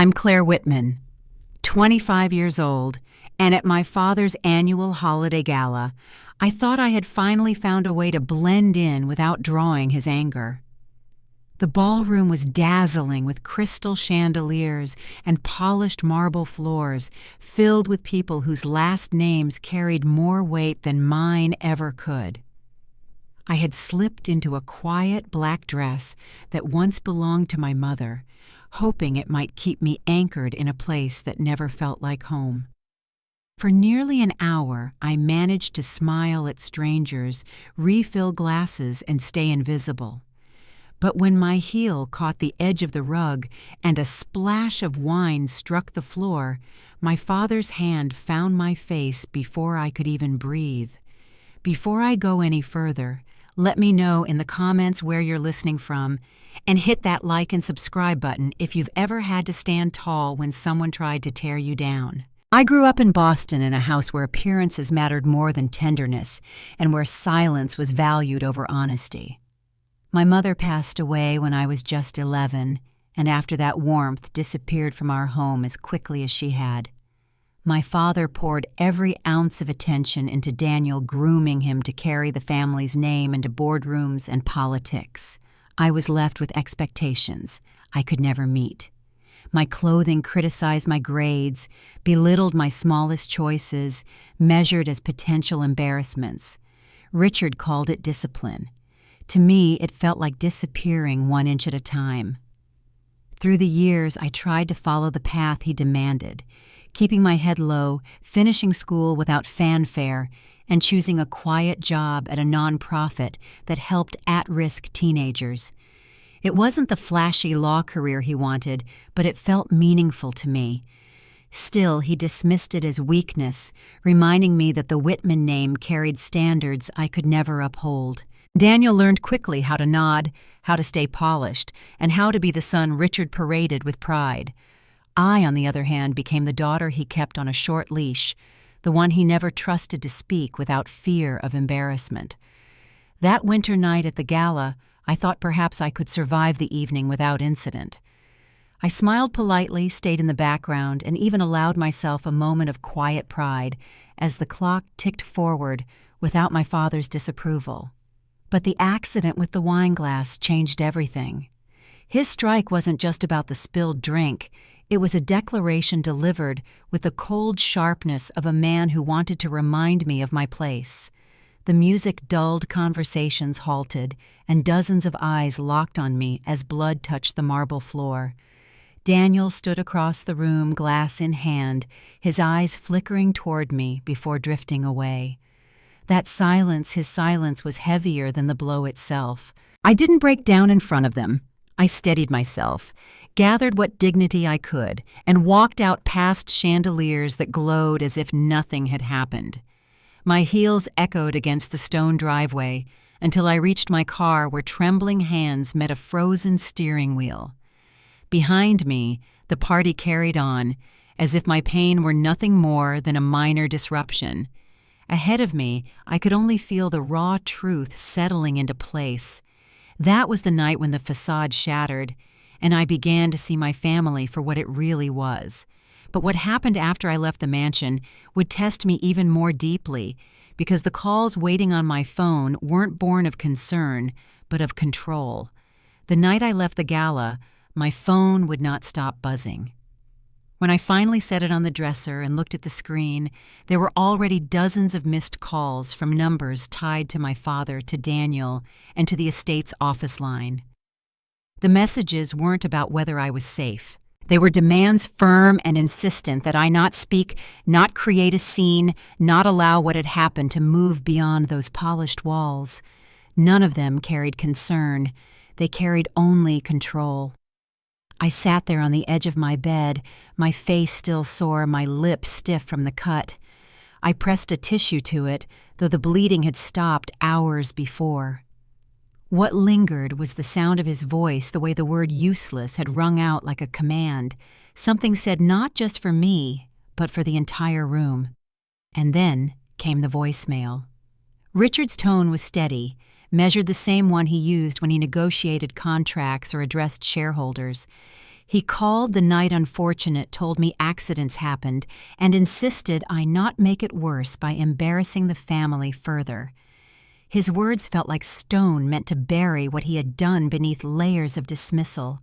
I'm Claire Whitman, 25 years old, and at my father's annual holiday gala, I thought I had finally found a way to blend in without drawing his anger. The ballroom was dazzling with crystal chandeliers and polished marble floors filled with people whose last names carried more weight than mine ever could. I had slipped into a quiet black dress that once belonged to my mother, hoping it might keep me anchored in a place that never felt like home. For nearly an hour, I managed to smile at strangers, refill glasses, and stay invisible. But when my heel caught the edge of the rug and a splash of wine struck the floor, my father's hand found my face before I could even breathe. Before I go any further, let me know in the comments where you're listening from, and hit that like and subscribe button if you've ever had to stand tall when someone tried to tear you down. I grew up in Boston in a house where appearances mattered more than tenderness and where silence was valued over honesty. My mother passed away when I was just 11, and after that warmth disappeared from our home as quickly as she had. My father poured every ounce of attention into Daniel, grooming him to carry the family's name into boardrooms and politics. I was left with expectations I could never meet. My clothing criticized my grades, belittled my smallest choices, measured as potential embarrassments. Richard called it discipline. To me, it felt like disappearing 1 inch at a time. Through the years, I tried to follow the path he demanded, keeping my head low, finishing school without fanfare, and choosing a quiet job at a nonprofit that helped at-risk teenagers. It wasn't the flashy law career he wanted, but it felt meaningful to me. Still, he dismissed it as weakness, reminding me that the Whitman name carried standards I could never uphold. Daniel learned quickly how to nod, how to stay polished, and how to be the son Richard paraded with pride. I, on the other hand, became the daughter he kept on a short leash, the one he never trusted to speak without fear of embarrassment. That winter night at the gala, I thought perhaps I could survive the evening without incident. I smiled politely, stayed in the background, and even allowed myself a moment of quiet pride as the clock ticked forward without my father's disapproval. But the accident with the wine glass changed everything. His strike wasn't just about the spilled drink. It was a declaration delivered with the cold sharpness of a man who wanted to remind me of my place. The music dulled, conversations halted, and dozens of eyes locked on me as blood touched the marble floor. Daniel stood across the room, glass in hand, his eyes flickering toward me before drifting away. His silence was heavier than the blow itself. I didn't break down in front of them. I steadied myself, gathered what dignity I could, and walked out past chandeliers that glowed as if nothing had happened. My heels echoed against the stone driveway until I reached my car where trembling hands met a frozen steering wheel. Behind me, the party carried on, as if my pain were nothing more than a minor disruption. Ahead of me, I could only feel the raw truth settling into place. That was the night when the facade shattered, and I began to see my family for what it really was. But what happened after I left the mansion would test me even more deeply, because the calls waiting on my phone weren't born of concern, but of control. The night I left the gala, my phone would not stop buzzing. When I finally set it on the dresser and looked at the screen, there were already dozens of missed calls from numbers tied to my father, to Daniel, and to the estate's office line. The messages weren't about whether I was safe. They were demands firm and insistent that I not speak, not create a scene, not allow what had happened to move beyond those polished walls. None of them carried concern. They carried only control. I sat there on the edge of my bed, my face still sore, my lip stiff from the cut. I pressed a tissue to it, though the bleeding had stopped hours before. What lingered was the sound of his voice, the way the word useless had rung out like a command, something said not just for me, but for the entire room. And then came the voicemail. Richard's tone was steady, measured the same one he used when he negotiated contracts or addressed shareholders. He called the night unfortunate, told me accidents happened, and insisted I not make it worse by embarrassing the family further. His words felt like stone meant to bury what he had done beneath layers of dismissal.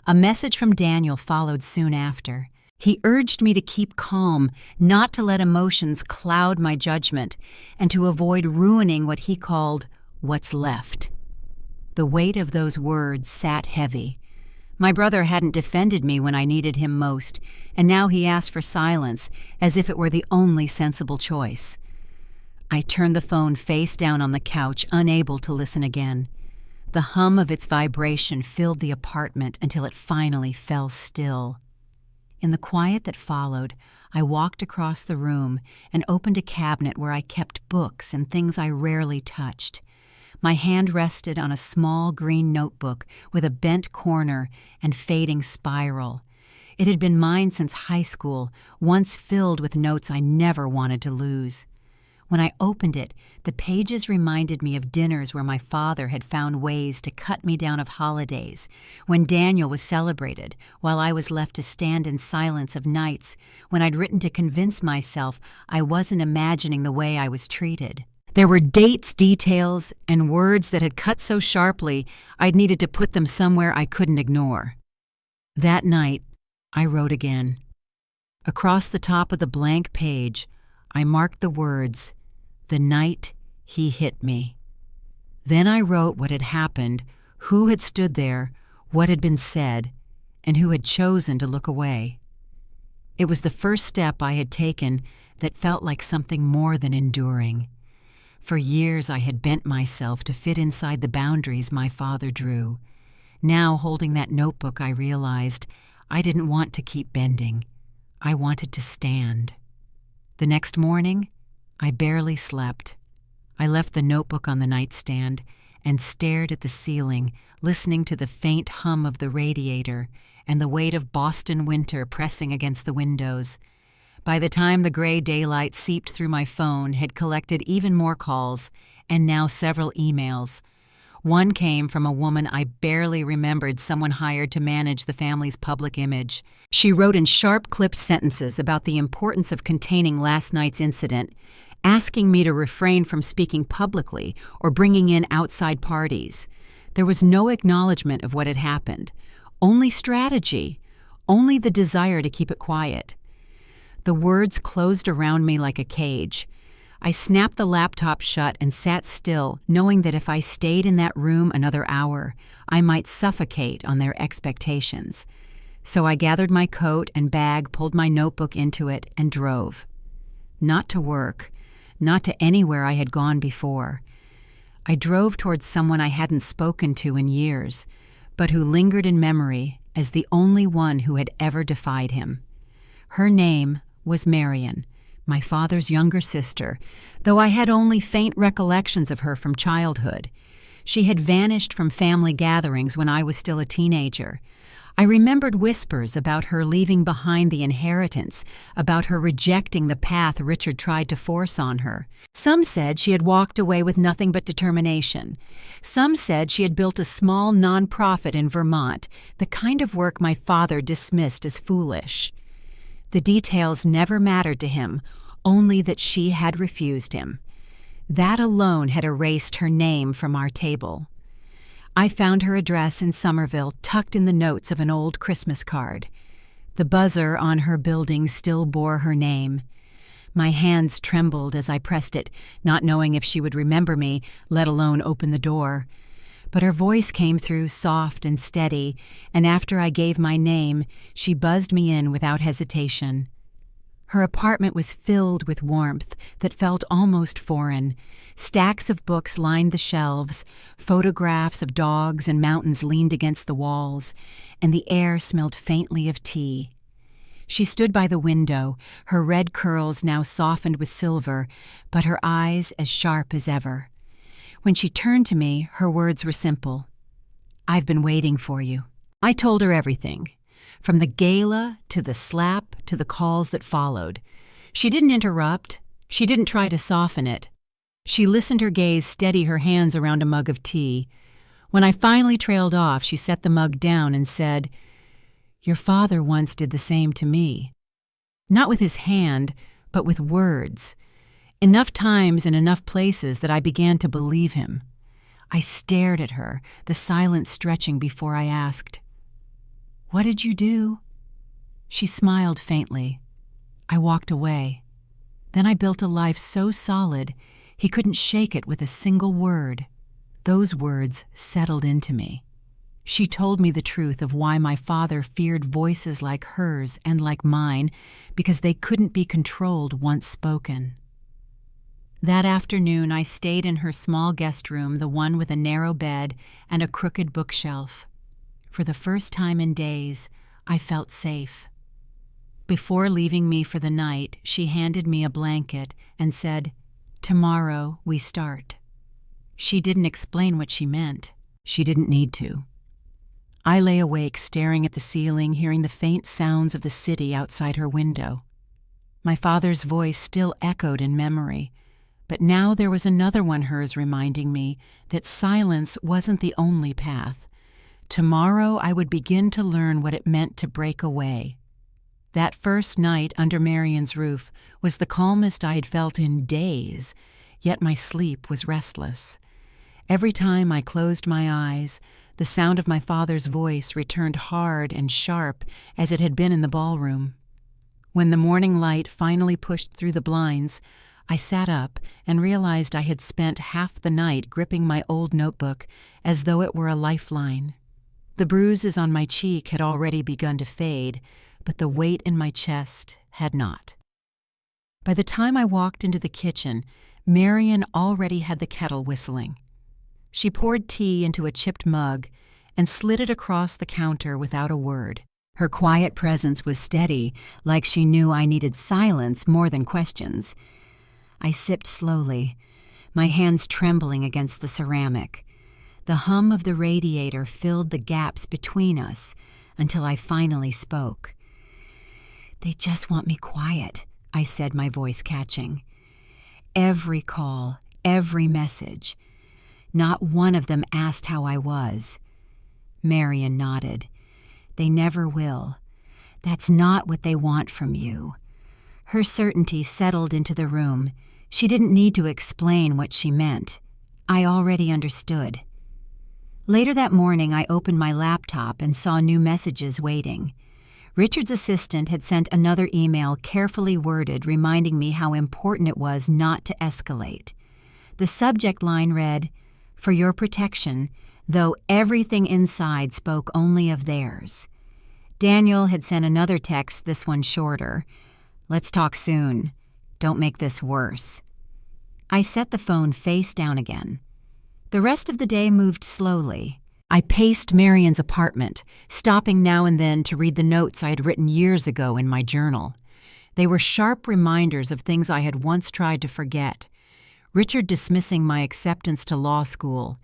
A message from Daniel followed soon after. He urged me to keep calm, not to let emotions cloud my judgment, and to avoid ruining what he called what's left. The weight of those words sat heavy. My brother hadn't defended me when I needed him most, and now he asked for silence, as if it were the only sensible choice. I turned the phone face down on the couch, unable to listen again. The hum of its vibration filled the apartment until it finally fell still. In the quiet that followed, I walked across the room and opened a cabinet where I kept books and things I rarely touched. My hand rested on a small green notebook with a bent corner and fading spiral. It had been mine since high school, once filled with notes I never wanted to lose. When I opened it, the pages reminded me of dinners where my father had found ways to cut me down of holidays, when Daniel was celebrated, while I was left to stand in silence of nights when I'd written to convince myself I wasn't imagining the way I was treated. There were dates, details, and words that had cut so sharply I'd needed to put them somewhere I couldn't ignore. That night, I wrote again. Across the top of the blank page, I marked the words, "The night he hit me." Then I wrote what had happened, who had stood there, what had been said, and who had chosen to look away. It was the first step I had taken that felt like something more than enduring. For years I had bent myself to fit inside the boundaries my father drew. Now, holding that notebook, I realized I didn't want to keep bending. I wanted to stand. The next morning, I barely slept. I left the notebook on the nightstand and stared at the ceiling, listening to the faint hum of the radiator and the weight of Boston winter pressing against the windows. By the time the gray daylight seeped through my phone, had collected even more calls, and now several emails. One came from a woman I barely remembered someone hired to manage the family's public image. She wrote in sharp, clipped sentences about the importance of containing last night's incident, asking me to refrain from speaking publicly or bringing in outside parties. There was no acknowledgement of what had happened, only strategy, only the desire to keep it quiet. The words closed around me like a cage. I snapped the laptop shut and sat still, knowing that if I stayed in that room another hour, I might suffocate on their expectations. So I gathered my coat and bag, pulled my notebook into it, and drove. Not to work, not to anywhere I had gone before. I drove towards someone I hadn't spoken to in years, but who lingered in memory as the only one who had ever defied him. Her name was Marion, my father's younger sister, though I had only faint recollections of her from childhood. She had vanished from family gatherings when I was still a teenager. I remembered whispers about her leaving behind the inheritance, about her rejecting the path Richard tried to force on her. Some said she had walked away with nothing but determination. Some said she had built a small nonprofit in Vermont, the kind of work my father dismissed as foolish. The details never mattered to him, only that she had refused him. That alone had erased her name from our table. I found her address in Somerville tucked in the notes of an old Christmas card. The buzzer on her building still bore her name. My hands trembled as I pressed it, not knowing if she would remember me, let alone open the door. But her voice came through soft and steady, and after I gave my name, she buzzed me in without hesitation. Her apartment was filled with warmth that felt almost foreign. Stacks of books lined the shelves, photographs of dogs and mountains leaned against the walls, and the air smelled faintly of tea. She stood by the window, her red curls now softened with silver, but her eyes as sharp as ever. When she turned to me, her words were simple. "I've been waiting for you." I told her everything, from the gala to the slap to the calls that followed. She didn't interrupt. She didn't try to soften it. She listened, her gaze steady, her hands around a mug of tea. When I finally trailed off, she set the mug down and said, Your father once did the same to me. Not with his hand, but with words. Enough times in enough places that I began to believe him. I stared at her, the silence stretching before I asked, "What did you do?" She smiled faintly. I walked away. Then I built a life so solid, he couldn't shake it with a single word. Those words settled into me. She told me the truth of why my father feared voices like hers and like mine, because they couldn't be controlled once spoken. That afternoon, I stayed in her small guest room, the one with a narrow bed and a crooked bookshelf. For the first time in days, I felt safe. Before leaving me for the night, she handed me a blanket and said, "Tomorrow we start." She didn't explain what she meant. She didn't need to. I lay awake staring at the ceiling, hearing the faint sounds of the city outside her window. My father's voice still echoed in memory, but now there was another one, hers, reminding me that silence wasn't the only path. Tomorrow I would begin to learn what it meant to break away. That first night under Marion's roof was the calmest I had felt in days, yet my sleep was restless. Every time I closed my eyes, the sound of my father's voice returned hard and sharp as it had been in the ballroom. When the morning light finally pushed through the blinds, I sat up and realized I had spent half the night gripping my old notebook as though it were a lifeline. The bruises on my cheek had already begun to fade, but the weight in my chest had not. By the time I walked into the kitchen, Marion already had the kettle whistling. She poured tea into a chipped mug and slid it across the counter without a word. Her quiet presence was steady, like she knew I needed silence more than questions. I sipped slowly, my hands trembling against the ceramic. The hum of the radiator filled the gaps between us until I finally spoke. "They just want me quiet," I said, my voice catching. "Every call, every message. Not one of them asked how I was." Marion nodded. "They never will. That's not what they want from you." Her certainty settled into the room. She didn't need to explain what she meant. I already understood. Later that morning, I opened my laptop and saw new messages waiting. Richard's assistant had sent another email carefully worded, reminding me how important it was not to escalate. The subject line read, "For your protection, though everything inside spoke only of theirs." Daniel had sent another text, this one shorter. "Let's talk soon. Don't make this worse." I set the phone face down again. The rest of the day moved slowly. I paced Marion's apartment, stopping now and then to read the notes I had written years ago in my journal. They were sharp reminders of things I had once tried to forget. Richard dismissing my acceptance to law school,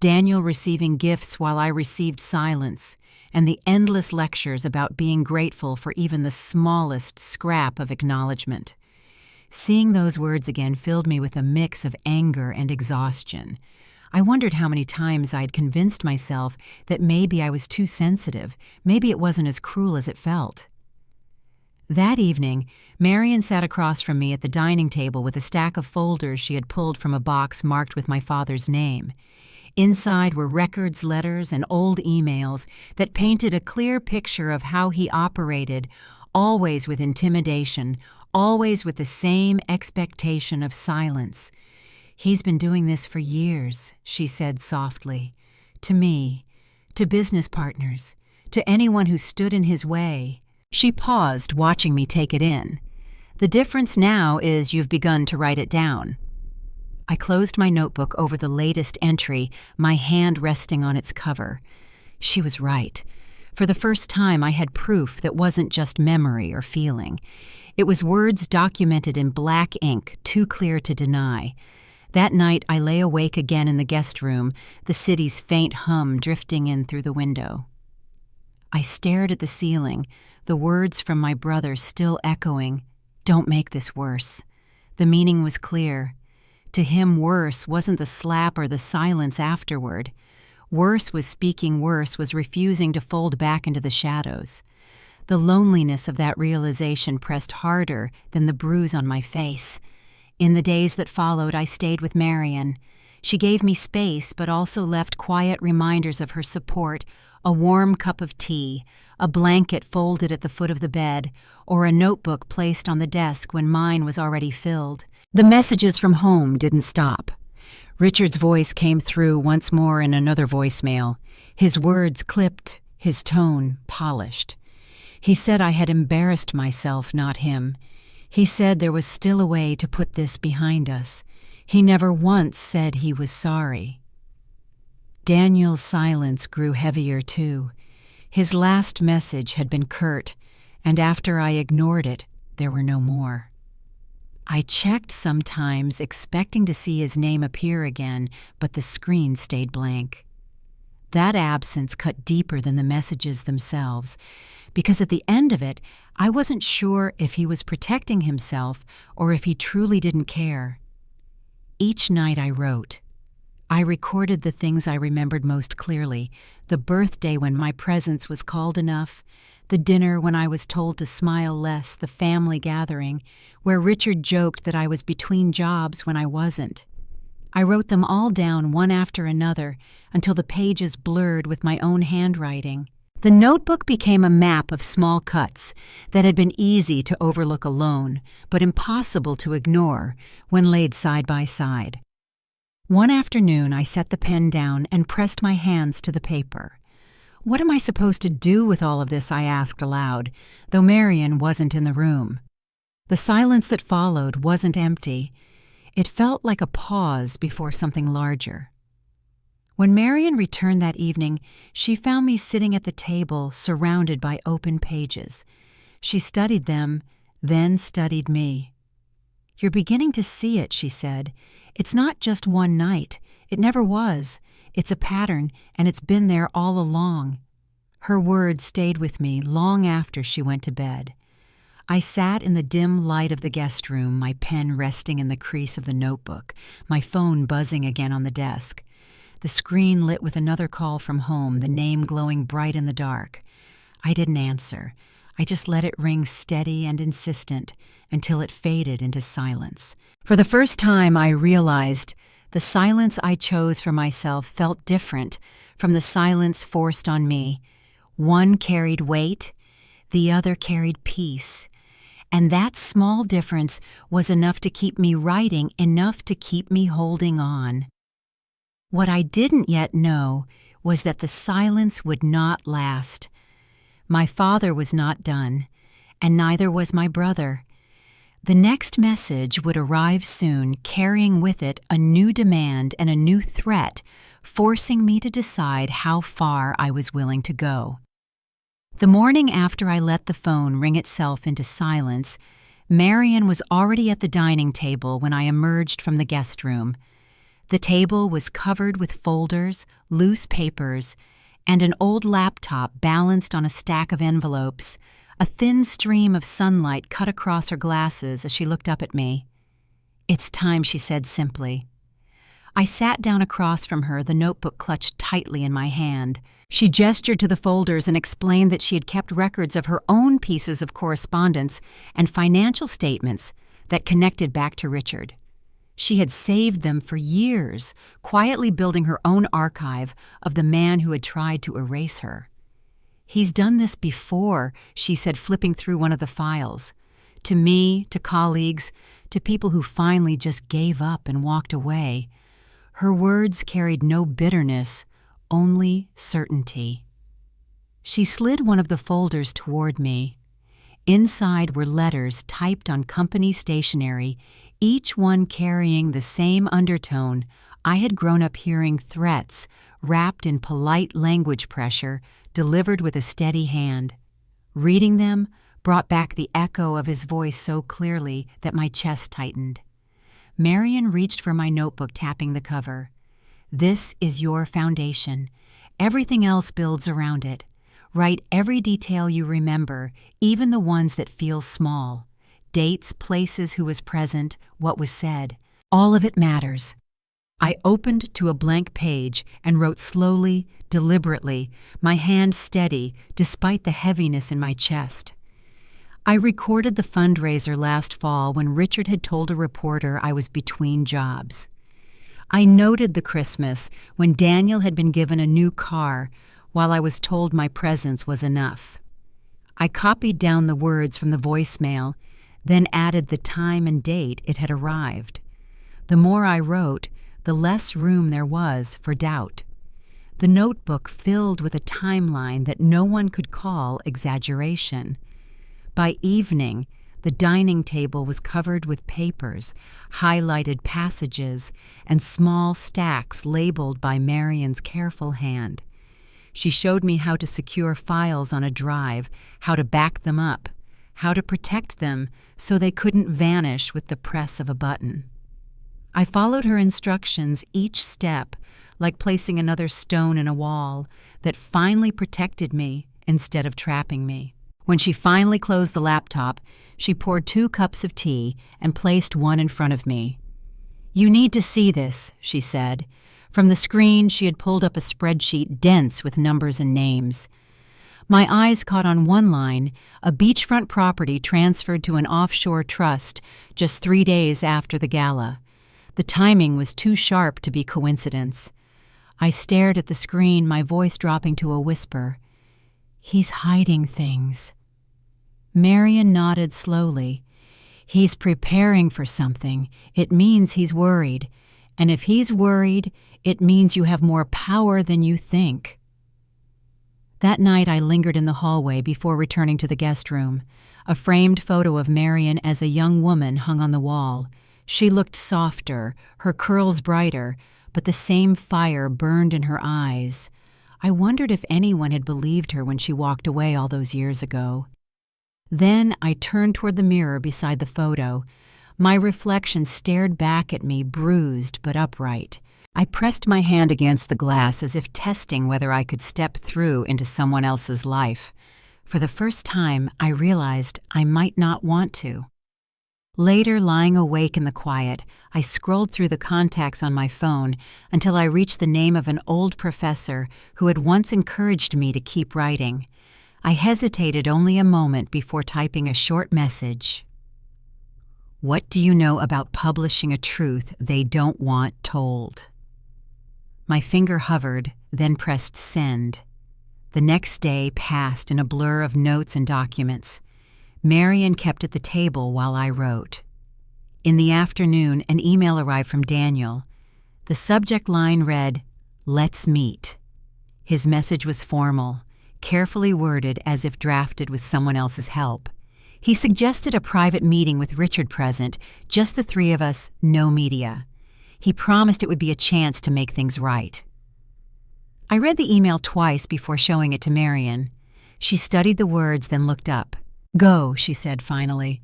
Daniel receiving gifts while I received silence, and the endless lectures about being grateful for even the smallest scrap of acknowledgement. Seeing those words again filled me with a mix of anger and exhaustion. I wondered how many times I'd convinced myself that maybe I was too sensitive, maybe it wasn't as cruel as it felt. That evening, Marion sat across from me at the dining table with a stack of folders she had pulled from a box marked with my father's name. Inside were records, letters, and old emails that painted a clear picture of how he operated, always with intimidation, always with the same expectation of silence. "He's been doing this for years," she said softly. "To me, to business partners, to anyone who stood in his way." She paused, watching me take it in. "The difference now is you've begun to write it down." I closed my notebook over the latest entry, my hand resting on its cover. She was right. For the first time, I had proof that wasn't just memory or feeling. It was words documented in black ink, too clear to deny. That night, I lay awake again in the guest room, the city's faint hum drifting in through the window. I stared at the ceiling, the words from my brother still echoing, "Don't make this worse." The meaning was clear. To him, worse wasn't the slap or the silence afterward. Worse was speaking worse, was refusing to fold back into the shadows. The loneliness of that realization pressed harder than the bruise on my face. In the days that followed, I stayed with Marion. She gave me space, but also left quiet reminders of her support, a warm cup of tea, a blanket folded at the foot of the bed, or a notebook placed on the desk when mine was already filled. The messages from home didn't stop. Richard's voice came through once more in another voicemail, his words clipped, his tone polished. He said I had embarrassed myself, not him. He said there was still a way to put this behind us. He never once said he was sorry. Daniel's silence grew heavier too. His last message had been curt, and after I ignored it, there were no more. I checked sometimes, expecting to see his name appear again, but the screen stayed blank. That absence cut deeper than the messages themselves, because at the end of it, I wasn't sure if he was protecting himself or if he truly didn't care. Each night I wrote. I recorded the things I remembered most clearly, the birthday when my presence was called enough, the dinner when I was told to smile less, the family gathering, where Richard joked that I was between jobs when I wasn't. I wrote them all down one after another until the pages blurred with my own handwriting. The notebook became a map of small cuts that had been easy to overlook alone, but impossible to ignore when laid side by side. One afternoon, I set the pen down and pressed my hands to the paper. What am I supposed to do with all of this, I asked aloud, though Marion wasn't in the room. The silence that followed wasn't empty. It felt like a pause before something larger. When Marion returned that evening, she found me sitting at the table surrounded by open pages. She studied them, then studied me. "You're beginning to see it," she said. "It's not just one night. It never was. It's a pattern, and it's been there all along." Her words stayed with me long after she went to bed. I sat in the dim light of the guest room, my pen resting in the crease of the notebook, my phone buzzing again on the desk. The screen lit with another call from home, the name glowing bright in the dark. I didn't answer. I just let it ring steady and insistent until it faded into silence. For the first time, I realized the silence I chose for myself felt different from the silence forced on me. One carried weight, the other carried peace. And that small difference was enough to keep me writing, enough to keep me holding on. What I didn't yet know was that the silence would not last. My father was not done, and neither was my brother. The next message would arrive soon, carrying with it a new demand and a new threat, forcing me to decide how far I was willing to go. The morning after I let the phone ring itself into silence, Marion was already at the dining table when I emerged from the guest room. The table was covered with folders, loose papers, and an old laptop balanced on a stack of envelopes. A thin stream of sunlight cut across her glasses as she looked up at me. "It's time," she said simply. I sat down across from her, the notebook clutched tightly in my hand. She gestured to the folders and explained that she had kept records of her own pieces of correspondence and financial statements that connected back to Richard. She had saved them for years, quietly building her own archive of the man who had tried to erase her. "He's done this before," she said, flipping through one of the files. To me, to colleagues, to people who finally just gave up and walked away. Her words carried no bitterness, only certainty. She slid one of the folders toward me. Inside were letters typed on company stationery, each one carrying the same undertone. I had grown up hearing threats, wrapped in polite language pressure, delivered with a steady hand. Reading them brought back the echo of his voice so clearly that my chest tightened. Marion reached for my notebook, tapping the cover. "This is your foundation. Everything else builds around it. Write every detail you remember, even the ones that feel small. Dates, places, who was present, what was said. All of it matters." I opened to a blank page and wrote slowly, deliberately, my hand steady despite the heaviness in my chest. I recorded the fundraiser last fall when Richard had told a reporter I was between jobs. I noted the Christmas when Daniel had been given a new car while I was told my presence was enough. I copied down the words from the voicemail, then added the time and date it had arrived. The more I wrote, the less room there was for doubt. The notebook filled with a timeline that no one could call exaggeration. By evening, the dining table was covered with papers, highlighted passages, and small stacks labeled by Marion's careful hand. She showed me how to secure files on a drive, how to back them up, how to protect them so they couldn't vanish with the press of a button. I followed her instructions each step, like placing another stone in a wall that finally protected me instead of trapping me. When she finally closed the laptop, she poured 2 cups of tea and placed one in front of me. "You need to see this," she said. From the screen, she had pulled up a spreadsheet dense with numbers and names. My eyes caught on one line, a beachfront property transferred to an offshore trust just 3 days after the gala. The timing was too sharp to be coincidence. I stared at the screen, my voice dropping to a whisper. "He's hiding things." Marion nodded slowly. "He's preparing for something. It means he's worried. And if he's worried, it means you have more power than you think." That night I lingered in the hallway before returning to the guest room. A framed photo of Marion as a young woman hung on the wall. She looked softer, her curls brighter, but the same fire burned in her eyes. I wondered if anyone had believed her when she walked away all those years ago. Then I turned toward the mirror beside the photo. My reflection stared back at me, bruised but upright. I pressed my hand against the glass as if testing whether I could step through into someone else's life. For the first time, I realized I might not want to. Later, lying awake in the quiet, I scrolled through the contacts on my phone until I reached the name of an old professor who had once encouraged me to keep writing. I hesitated only a moment before typing a short message. "What do you know about publishing a truth they don't want told?" My finger hovered, then pressed send. The next day passed in a blur of notes and documents. Marion kept at the table while I wrote. In the afternoon, an email arrived from Daniel. The subject line read, "Let's meet." His message was formal, carefully worded as if drafted with someone else's help. He suggested a private meeting with Richard present, just the 3 of us, no media. He promised it would be a chance to make things right. I read the email twice before showing it to Marion. She studied the words, then looked up. "Go," she said finally.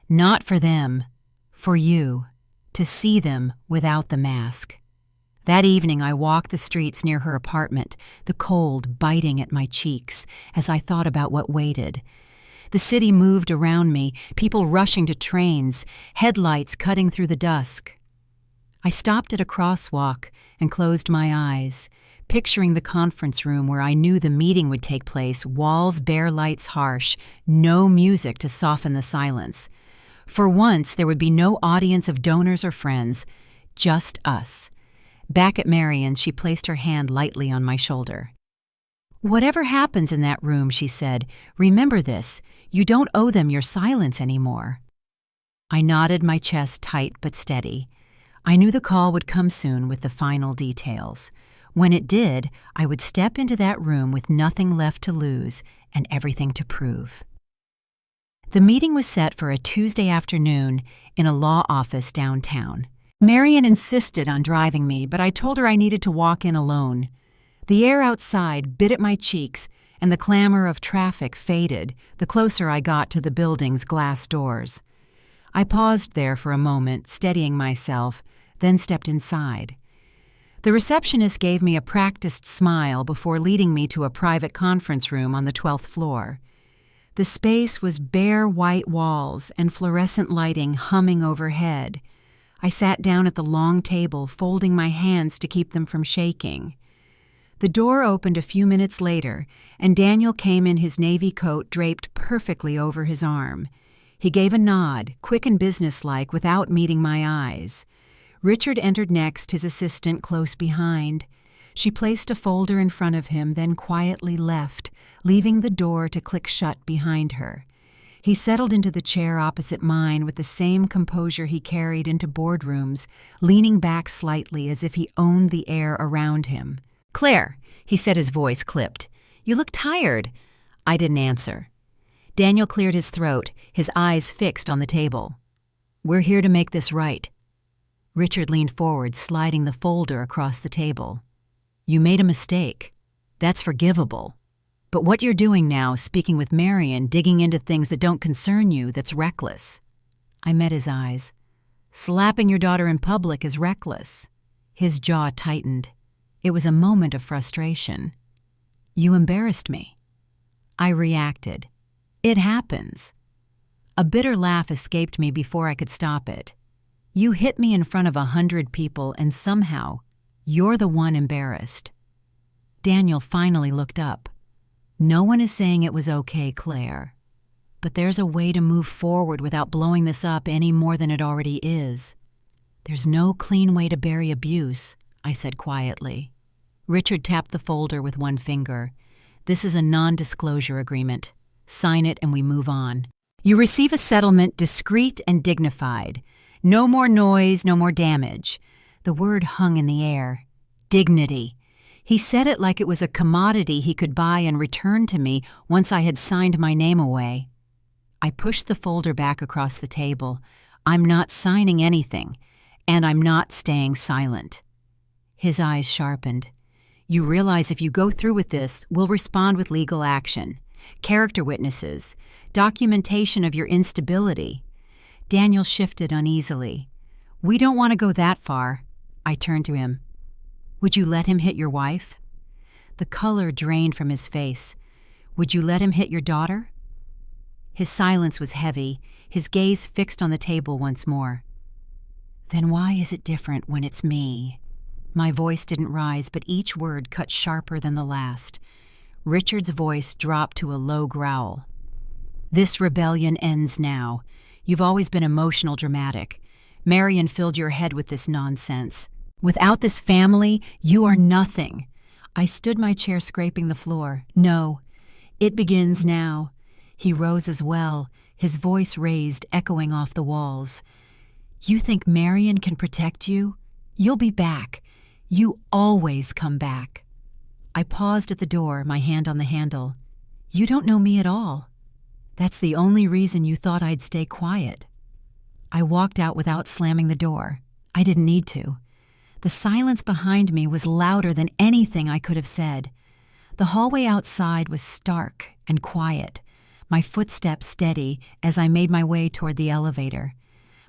"Not for them, for you, to see them without the mask." That evening I walked the streets near her apartment, the cold biting at my cheeks as I thought about what waited. The city moved around me, people rushing to trains, headlights cutting through the dusk. I stopped at a crosswalk and closed my eyes, picturing the conference room where I knew the meeting would take place, walls bare, lights harsh, no music to soften the silence. For once, there would be no audience of donors or friends, just us. Back at Marion's, she placed her hand lightly on my shoulder. "Whatever happens in that room," she said, "remember this, you don't owe them your silence anymore." I nodded, my chest tight but steady. I knew the call would come soon with the final details. When it did, I would step into that room with nothing left to lose and everything to prove. The meeting was set for a Tuesday afternoon in a law office downtown. Marion insisted on driving me, but I told her I needed to walk in alone. The air outside bit at my cheeks, and the clamor of traffic faded the closer I got to the building's glass doors. I paused there for a moment, steadying myself, then stepped inside. The receptionist gave me a practiced smile before leading me to a private conference room on the 12th floor. The space was bare white walls and fluorescent lighting humming overhead. I sat down at the long table, folding my hands to keep them from shaking. The door opened a few minutes later, and Daniel came in his navy coat draped perfectly over his arm. He gave a nod, quick and businesslike, without meeting my eyes. Richard entered next, his assistant close behind. She placed a folder in front of him, then quietly left, leaving the door to click shut behind her. He settled into the chair opposite mine with the same composure he carried into boardrooms, leaning back slightly as if he owned the air around him. "Claire," he said, his voice clipped. "You look tired." I didn't answer. Daniel cleared his throat, his eyes fixed on the table. "We're here to make this right." Richard leaned forward, sliding the folder across the table. "You made a mistake. That's forgivable. But what you're doing now, speaking with Marion, digging into things that don't concern you, that's reckless." I met his eyes. "Slapping your daughter in public is reckless." His jaw tightened. It was a moment of frustration. "You embarrassed me." I reacted. "It happens." A bitter laugh escaped me before I could stop it. "You hit me in front of 100 people, and somehow, you're the one embarrassed." Daniel finally looked up. "No one is saying it was okay, Claire. But there's a way to move forward without blowing this up any more than it already is. There's no clean way to bury abuse," I said quietly. Richard tapped the folder with one finger. "This is a non-disclosure agreement. Sign it and we move on. You receive a settlement discreet and dignified. No more noise, no more damage." The word hung in the air. Dignity. He said it like it was a commodity he could buy and return to me once I had signed my name away. I pushed the folder back across the table. "I'm not signing anything, and I'm not staying silent." His eyes sharpened. "You realize if you go through with this, we'll respond with legal action, character witnesses, documentation of your instability." Daniel shifted uneasily. "We don't want to go that far." I turned to him. "Would you let him hit your wife?" The color drained from his face. "Would you let him hit your daughter?" His silence was heavy, his gaze fixed on the table once more. "Then why is it different when it's me?" My voice didn't rise, but each word cut sharper than the last. Richard's voice dropped to a low growl. "This rebellion ends now. You've always been emotional dramatic. Marion filled your head with this nonsense. Without this family, you are nothing." I stood my chair scraping the floor. "No, it begins now." He rose as well, his voice raised, echoing off the walls. "You think Marion can protect you? You'll be back. You always come back." I paused at the door, my hand on the handle. "You don't know me at all. That's the only reason you thought I'd stay quiet." I walked out without slamming the door. I didn't need to. The silence behind me was louder than anything I could have said. The hallway outside was stark and quiet, my footsteps steady as I made my way toward the elevator.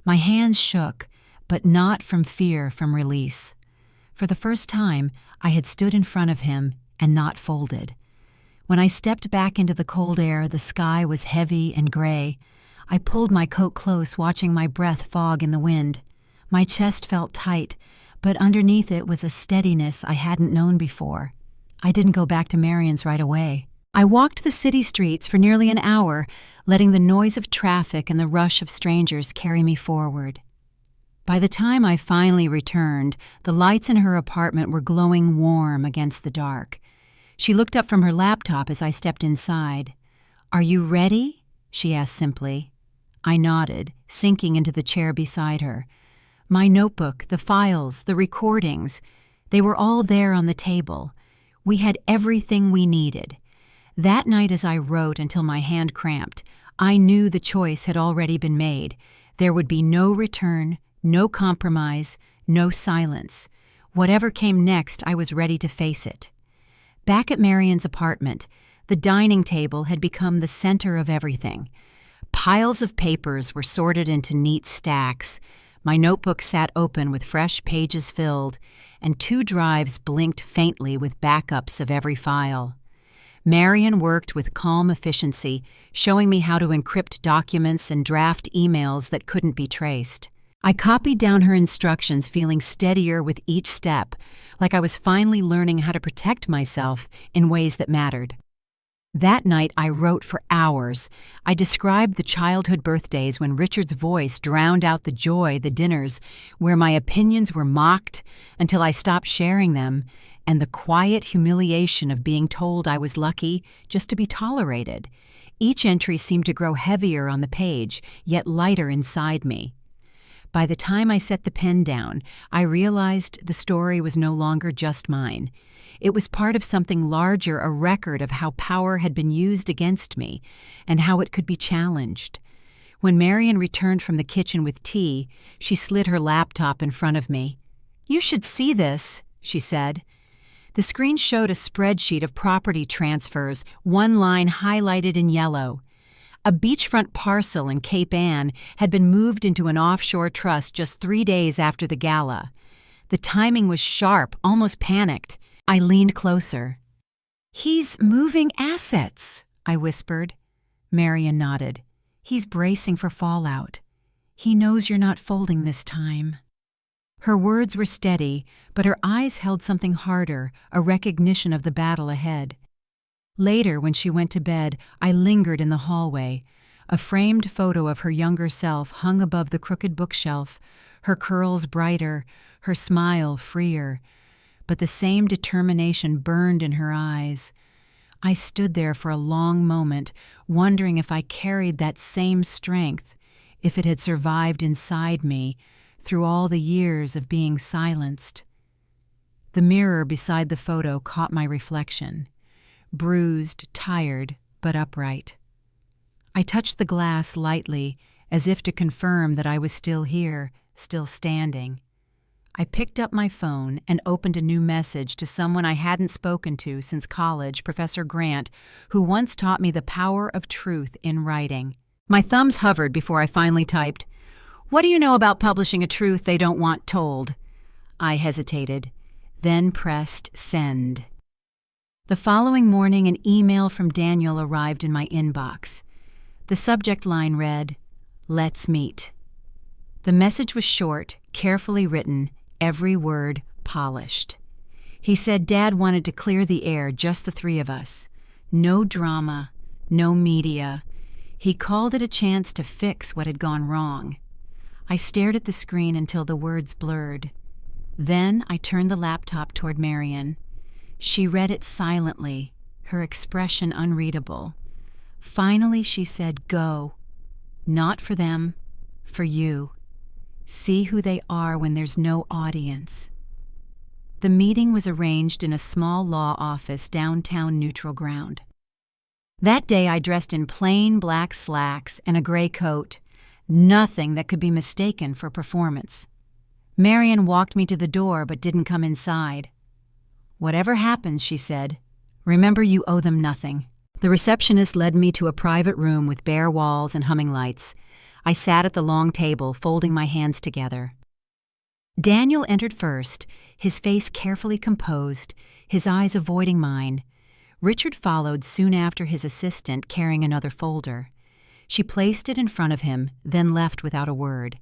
My hands shook, but not from fear, from release. For the first time, I had stood in front of him and not folded. When I stepped back into the cold air, the sky was heavy and gray. I pulled my coat close, watching my breath fog in the wind. My chest felt tight, but underneath it was a steadiness I hadn't known before. I didn't go back to Marion's right away. I walked the city streets for nearly an hour, letting the noise of traffic and the rush of strangers carry me forward. By the time I finally returned, the lights in her apartment were glowing warm against the dark. She looked up from her laptop as I stepped inside. "Are you ready?" she asked simply. I nodded, sinking into the chair beside her. My notebook, the files, the recordings, they were all there on the table. We had everything we needed. That night as I wrote until my hand cramped, I knew the choice had already been made. There would be no return, no compromise, no silence. Whatever came next, I was ready to face it. Back at Marion's apartment, the dining table had become the center of everything. Piles of papers were sorted into neat stacks. My notebook sat open with fresh pages filled, and 2 drives blinked faintly with backups of every file. Marion worked with calm efficiency, showing me how to encrypt documents and draft emails that couldn't be traced. I copied down her instructions, feeling steadier with each step, like I was finally learning how to protect myself in ways that mattered. That night, I wrote for hours. I described the childhood birthdays when Richard's voice drowned out the joy, the dinners where my opinions were mocked until I stopped sharing them, and the quiet humiliation of being told I was lucky just to be tolerated. Each entry seemed to grow heavier on the page, yet lighter inside me. By the time I set the pen down, I realized the story was no longer just mine. It was part of something larger, a record of how power had been used against me and how it could be challenged. When Marion returned from the kitchen with tea, she slid her laptop in front of me. "You should see this," she said. The screen showed a spreadsheet of property transfers, one line highlighted in yellow. A beachfront parcel in Cape Ann had been moved into an offshore trust just 3 days after the gala. The timing was sharp, almost panicked. I leaned closer. "He's moving assets," I whispered. Marion nodded. "He's bracing for fallout. He knows you're not folding this time." Her words were steady, but her eyes held something harder, a recognition of the battle ahead. Later, when she went to bed, I lingered in the hallway. A framed photo of her younger self hung above the crooked bookshelf, her curls brighter, her smile freer. But the same determination burned in her eyes. I stood there for a long moment, wondering if I carried that same strength, if it had survived inside me through all the years of being silenced. The mirror beside the photo caught my reflection. Bruised, tired, but upright. I touched the glass lightly, as if to confirm that I was still here, still standing. I picked up my phone and opened a new message to someone I hadn't spoken to since college, Professor Grant, who once taught me the power of truth in writing. My thumbs hovered before I finally typed, "What do you know about publishing a truth they don't want told?" I hesitated, then pressed send. The following morning, an email from Daniel arrived in my inbox. The subject line read, "Let's meet." The message was short, carefully written, every word polished. He said Dad wanted to clear the air, just the three of us. No drama, no media. He called it a chance to fix what had gone wrong. I stared at the screen until the words blurred. Then I turned the laptop toward Marion. She read it silently, her expression unreadable. Finally, she said, "Go. Not for them, for you. See who they are when there's no audience." The meeting was arranged in a small law office downtown Neutral Ground. That day I dressed in plain black slacks and a gray coat, nothing that could be mistaken for performance. Marion walked me to the door but didn't come inside. "Whatever happens," she said, "remember you owe them nothing." The receptionist led me to a private room with bare walls and humming lights. I sat at the long table, folding my hands together. Daniel entered first, his face carefully composed, his eyes avoiding mine. Richard followed soon after, his assistant carrying another folder. She placed it in front of him, then left without a word.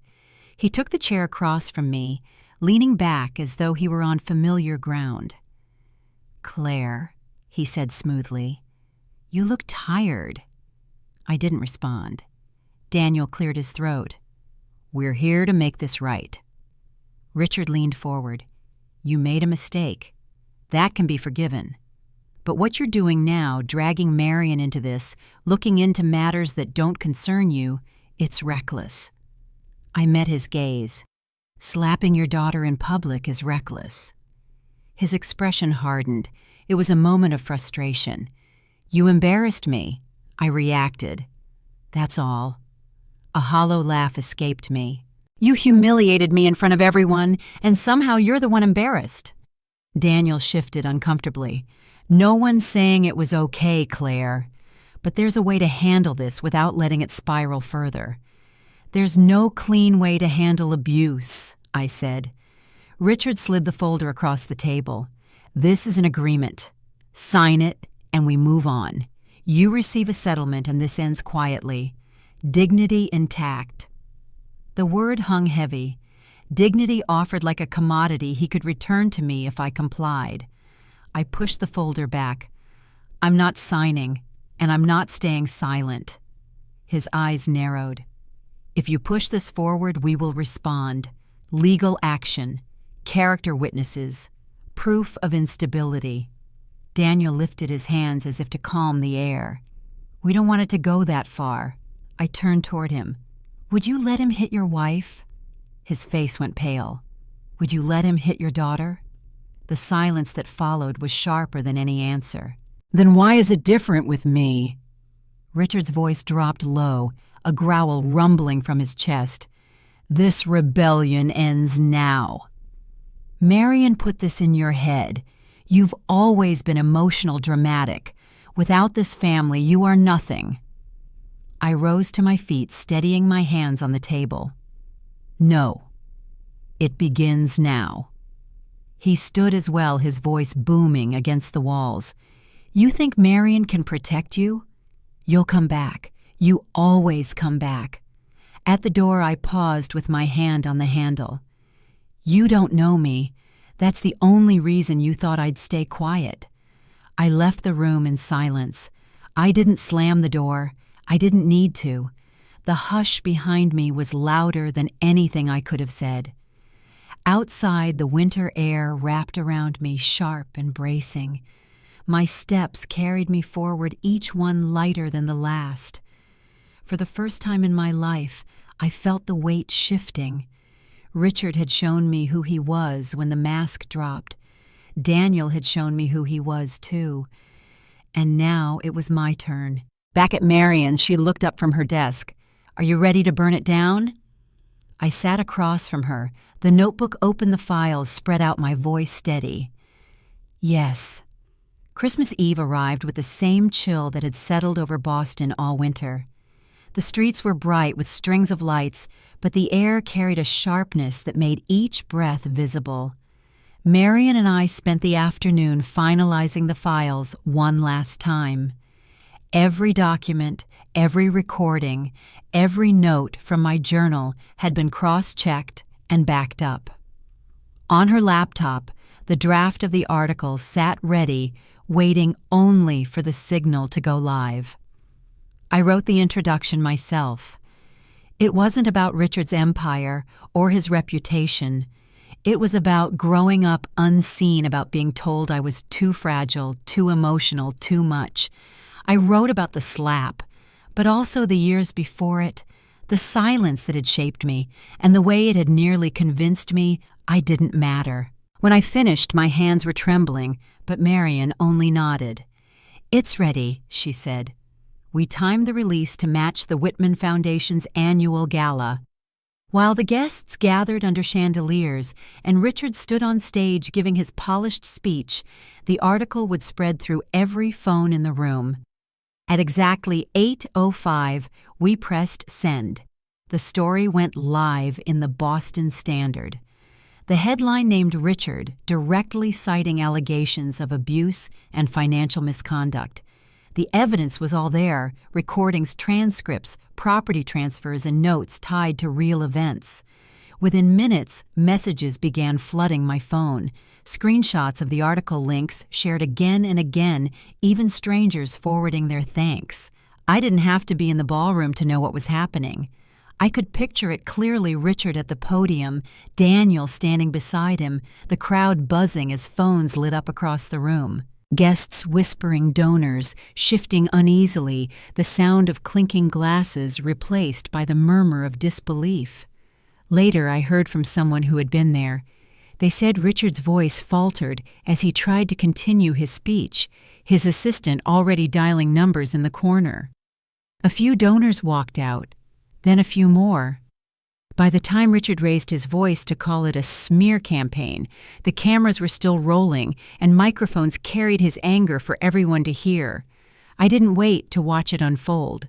He took the chair across from me, leaning back as though he were on familiar ground. "Claire," he said smoothly, "you look tired." I didn't respond. Daniel cleared his throat. "We're here to make this right." Richard leaned forward. "You made a mistake. That can be forgiven. But what you're doing now, dragging Marion into this, looking into matters that don't concern you, it's reckless." I met his gaze. "Slapping your daughter in public is reckless." His expression hardened. It was a moment of frustration. "You embarrassed me." I reacted. "That's all." A hollow laugh escaped me. "You humiliated me in front of everyone, and somehow you're the one embarrassed." Daniel shifted uncomfortably. "No one's saying it was okay, Claire. But there's a way to handle this without letting it spiral further." "There's no clean way to handle abuse," I said. Richard slid the folder across the table. "This is an agreement. Sign it, and we move on. You receive a settlement, and this ends quietly. Dignity intact." The word hung heavy. Dignity offered like a commodity he could return to me if I complied. I pushed the folder back. I'm not signing, and I'm not staying silent. His eyes narrowed. If you push this forward, we will respond. Legal action, character witnesses, proof of instability. Daniel lifted his hands as if to calm the air. We don't want it to go that far. I turned toward him. Would you let him hit your wife? His face went pale. Would you let him hit your daughter? The silence that followed was sharper than any answer. Then why is it different with me? Richard's voice dropped low, a growl rumbling from his chest. This rebellion ends now. Marion put this in your head. You've always been emotional dramatic. Without this family, you are nothing. I rose to my feet, steadying my hands on the table. No. It begins now. He stood as well, his voice booming against the walls. You think Marion can protect you? You'll come back. You always come back. At the door, I paused with my hand on the handle. You don't know me. That's the only reason you thought I'd stay quiet. I left the room in silence. I didn't slam the door. I didn't need to. The hush behind me was louder than anything I could have said. Outside, the winter air wrapped around me, sharp and bracing. My steps carried me forward, each one lighter than the last. For the first time in my life, I felt the weight shifting. Richard had shown me who he was when the mask dropped. Daniel had shown me who he was, too. And now it was my turn. Back at Marion's, she looked up from her desk. Are you ready to burn it down? I sat across from her. The notebook opened the files, spread out, my voice steady. Yes. Christmas Eve arrived with the same chill that had settled over Boston all winter. The streets were bright with strings of lights, but the air carried a sharpness that made each breath visible. Marion and I spent the afternoon finalizing the files one last time. Every document, every recording, every note from my journal had been cross-checked and backed up. On her laptop, the draft of the article sat ready, waiting only for the signal to go live. I wrote the introduction myself. It wasn't about Richard's empire or his reputation. It was about growing up unseen, about being told I was too fragile, too emotional, too much. I wrote about the slap, but also the years before it, the silence that had shaped me, and the way it had nearly convinced me I didn't matter. When I finished, my hands were trembling, but Marion only nodded. It's ready, she said. We timed the release to match the Whitman Foundation's annual gala. While the guests gathered under chandeliers and Richard stood on stage giving his polished speech, the article would spread through every phone in the room. At exactly 8:05, we pressed send. The story went live in the Boston Standard. The headline named Richard, directly citing allegations of abuse and financial misconduct. The evidence was all there, recordings, transcripts, property transfers, and notes tied to real events. Within minutes, messages began flooding my phone. Screenshots of the article links shared again and again, even strangers forwarding their thanks. I didn't have to be in the ballroom to know what was happening. I could picture it clearly: Richard at the podium, Daniel standing beside him, the crowd buzzing as phones lit up across the room. Guests whispering, donors shifting uneasily, the sound of clinking glasses replaced by the murmur of disbelief. Later, I heard from someone who had been there. They said Richard's voice faltered as he tried to continue his speech, his assistant already dialing numbers in the corner. A few donors walked out, then a few more. By the time Richard raised his voice to call it a smear campaign, the cameras were still rolling and microphones carried his anger for everyone to hear. I didn't wait to watch it unfold.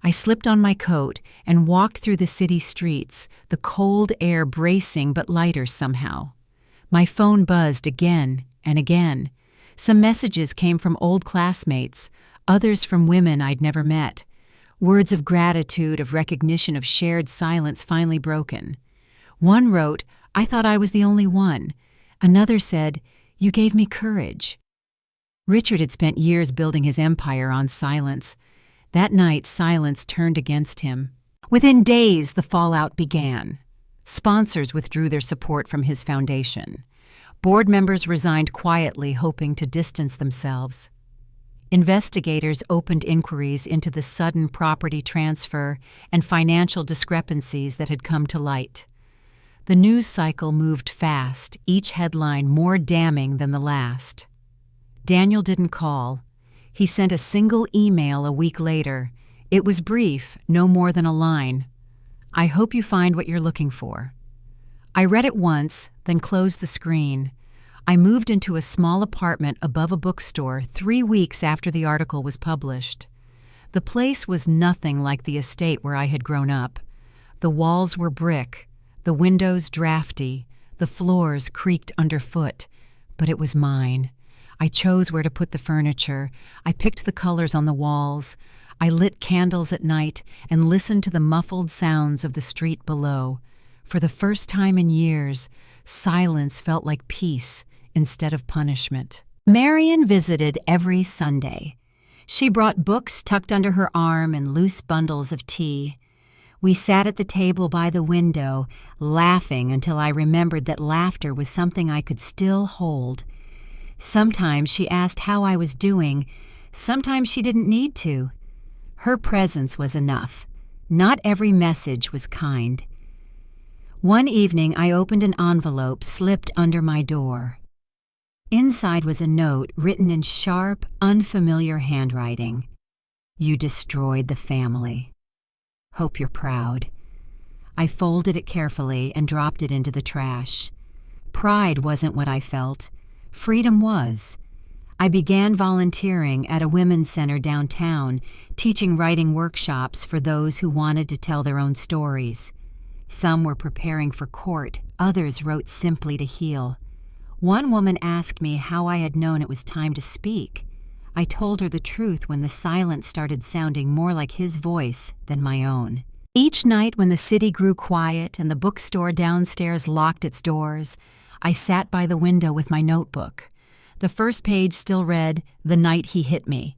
I slipped on my coat and walked through the city streets, the cold air bracing but lighter somehow. My phone buzzed again and again. Some messages came from old classmates, others from women I'd never met. Words of gratitude, of recognition, of shared silence finally broken. One wrote, "I thought I was the only one." Another said, "You gave me courage." Richard had spent years building his empire on silence. That night, silence turned against him. Within days, the fallout began. Sponsors withdrew their support from his foundation. Board members resigned quietly, hoping to distance themselves. Investigators opened inquiries into the sudden property transfer and financial discrepancies that had come to light. The news cycle moved fast, each headline more damning than the last. Daniel didn't call. He sent a single email a week later. It was brief, no more than a line. "I hope you find what you're looking for." I read it once, then closed the screen. I moved into a small apartment above a bookstore 3 weeks after the article was published. The place was nothing like the estate where I had grown up. The walls were brick, the windows drafty, the floors creaked underfoot, but it was mine. I chose where to put the furniture. I picked the colors on the walls. I lit candles at night and listened to the muffled sounds of the street below. For the first time in years, silence felt like peace instead of punishment. Marian visited every Sunday. She brought books tucked under her arm and loose bundles of tea. We sat at the table by the window, laughing until I remembered that laughter was something I could still hold. Sometimes she asked how I was doing. Sometimes she didn't need to. Her presence was enough. Not every message was kind. One evening, I opened an envelope slipped under my door. Inside was a note written in sharp, unfamiliar handwriting. "You destroyed the family. Hope you're proud." I folded it carefully and dropped it into the trash. Pride wasn't what I felt. Freedom was. I began volunteering at a women's center downtown, teaching writing workshops for those who wanted to tell their own stories. Some were preparing for court, others wrote simply to heal. One woman asked me how I had known it was time to speak. I told her the truth when the silence started sounding more like his voice than my own. Each night when the city grew quiet and the bookstore downstairs locked its doors, I sat by the window with my notebook. The first page still read, "The night he hit me,"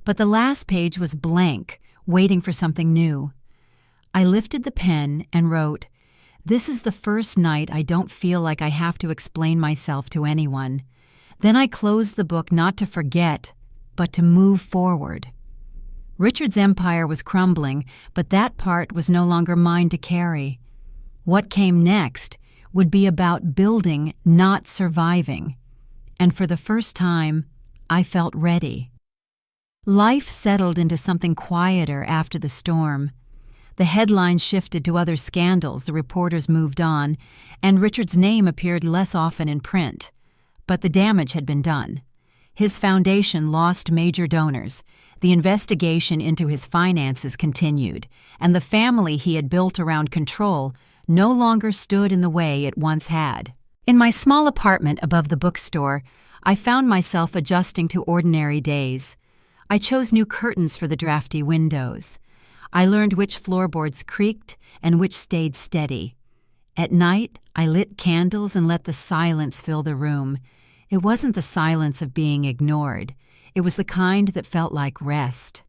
but the last page was blank, waiting for something new. I lifted the pen and wrote, "This is the first night I don't feel like I have to explain myself to anyone." Then I closed the book not to forget, but to move forward. Richard's empire was crumbling, but that part was no longer mine to carry. What came next would be about building, not surviving. And for the first time, I felt ready. Life settled into something quieter after the storm. The headlines shifted to other scandals, the reporters moved on, and Richard's name appeared less often in print. But the damage had been done. His foundation lost major donors. The investigation into his finances continued, and the family he had built around control no longer stood in the way it once had. In my small apartment above the bookstore, I found myself adjusting to ordinary days. I chose new curtains for the drafty windows. I learned which floorboards creaked and which stayed steady. At night, I lit candles and let the silence fill the room. It wasn't the silence of being ignored. It was the kind that felt like rest.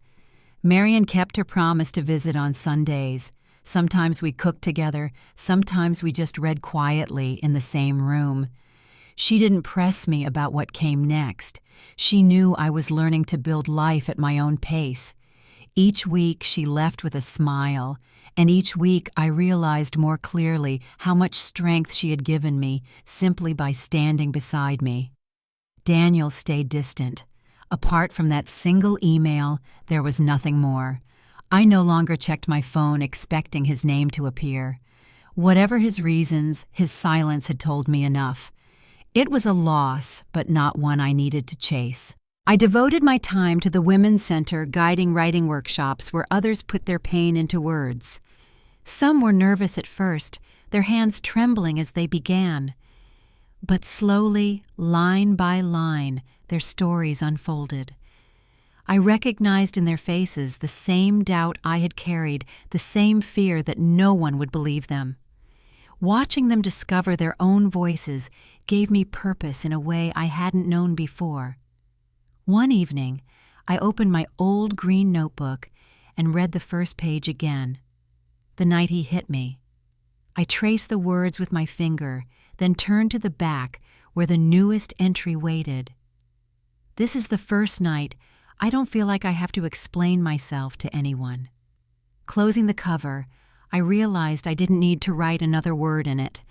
Marian kept her promise to visit on Sundays. Sometimes we cooked together, sometimes we just read quietly in the same room. She didn't press me about what came next. She knew I was learning to build life at my own pace. Each week she left with a smile, and each week I realized more clearly how much strength she had given me simply by standing beside me. Daniel stayed distant. Apart from that single email, there was nothing more. I no longer checked my phone expecting his name to appear. Whatever his reasons, his silence had told me enough. It was a loss, but not one I needed to chase. I devoted my time to the Women's Center guiding writing workshops where others put their pain into words. Some were nervous at first, their hands trembling as they began. But slowly, line by line, their stories unfolded. I recognized in their faces the same doubt I had carried, the same fear that no one would believe them. Watching them discover their own voices gave me purpose in a way I hadn't known before. One evening, I opened my old green notebook and read the first page again. The night he hit me. I traced the words with my finger, then turned to the back where the newest entry waited. This is the first night I don't feel like I have to explain myself to anyone. Closing the cover, I realized I didn't need to write another word in it.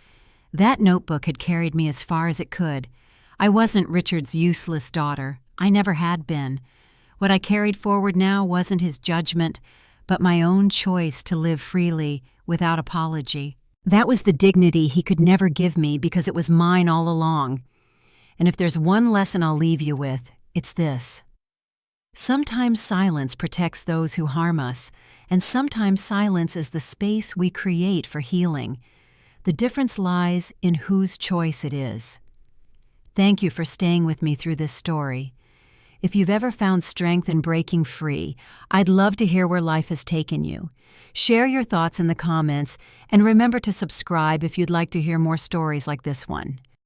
That notebook had carried me as far as it could. I wasn't Richard's useless daughter. I never had been. What I carried forward now wasn't his judgment, but my own choice to live freely, without apology. That was the dignity he could never give me because it was mine all along. And if there's one lesson I'll leave you with, it's this. Sometimes silence protects those who harm us, and sometimes silence is the space we create for healing. The difference lies in whose choice it is. Thank you for staying with me through this story. If you've ever found strength in breaking free, I'd love to hear where life has taken you. Share your thoughts in the comments, and remember to subscribe if you'd like to hear more stories like this one.